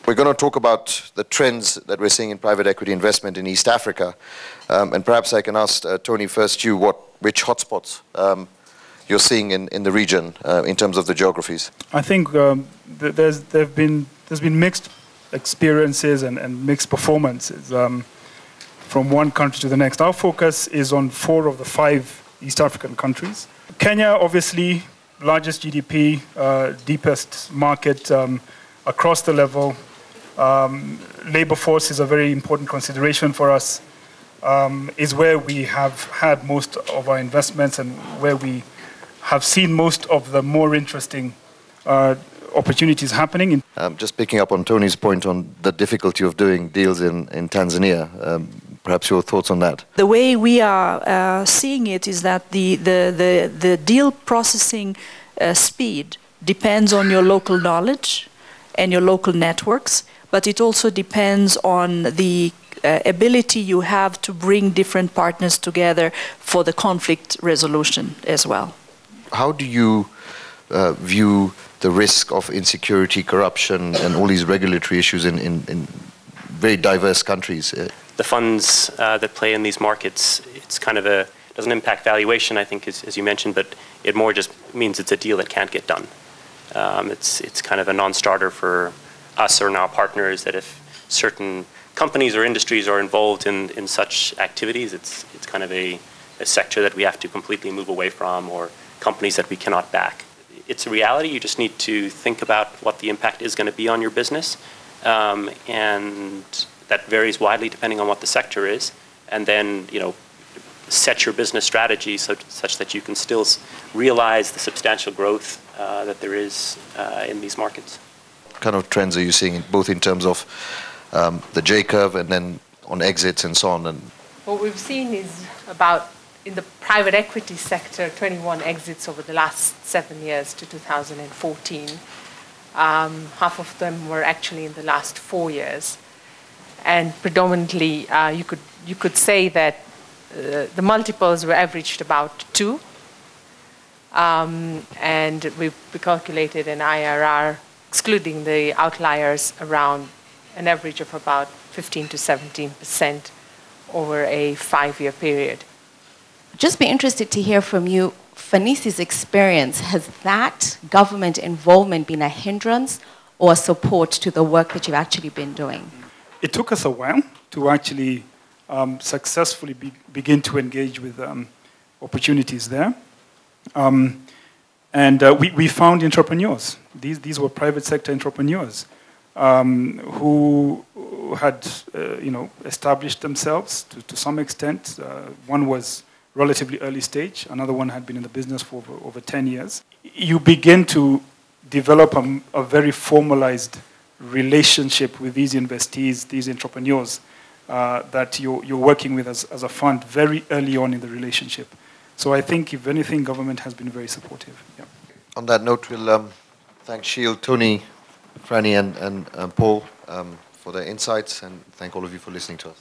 We're going to talk about the trends that we're seeing in private equity investment in East Africa. And perhaps I can ask Tony first, which hotspots you're seeing in the region in terms of the geographies. I think there's been mixed experiences and mixed performances from one country to the next. Our focus is on 4 of the 5 East African countries. Kenya, obviously, largest GDP, deepest market across the level. Labor force is a very important consideration for us. Is where we have had most of our investments and where we have seen most of the more interesting opportunities happening. Just picking up on Tony's point on the difficulty of doing deals in Tanzania, perhaps your thoughts on that? The way we are seeing it is that the deal processing speed depends on your local knowledge and your local networks, but it also depends on the ability you have to bring different partners together for the conflict resolution as well. How do you view the risk of insecurity, corruption, and all these regulatory issues in very diverse countries? The funds that play in these markets, it's kind of doesn't impact valuation, I think, as you mentioned, but it more just means it's a deal that can't get done. It's kind of a non-starter for us or our partners that if certain companies or industries are involved in such activities, it's kind of a sector that we have to completely move away from, or companies that we cannot back. It's a reality. You just need to think about what the impact is going to be on your business, and that varies widely depending on what the sector is, and then set your business strategy such that you can still realize the substantial growth that there is in these markets. What kind of trends are you seeing, both in terms of the J-curve and then on exits and so on? And what we've seen is about, in the private equity sector, 21 exits over the last 7 years to 2014. Half of them were actually in the last 4 years. And predominantly, you could say that the multiples were averaged about 2. And we calculated an IRR, excluding the outliers, around an average of about 15 to 17% over a 5-year period. Just be interested to hear from you, Fanisi's experience. Has that government involvement been a hindrance or a support to the work that you've actually been doing? It took us a while to actually successfully begin to engage with opportunities there. We found entrepreneurs. These were private sector entrepreneurs who had established themselves to some extent. One was relatively early stage. Another one had been in the business for over 10 years. You begin to develop a very formalized relationship with these investees, these entrepreneurs that you're working with as a fund very early on in the relationship. So I think, if anything, government has been very supportive. Yeah. On that note, we'll thank Shield, Tony, Franny, and Paul for their insights, and thank all of you for listening to us.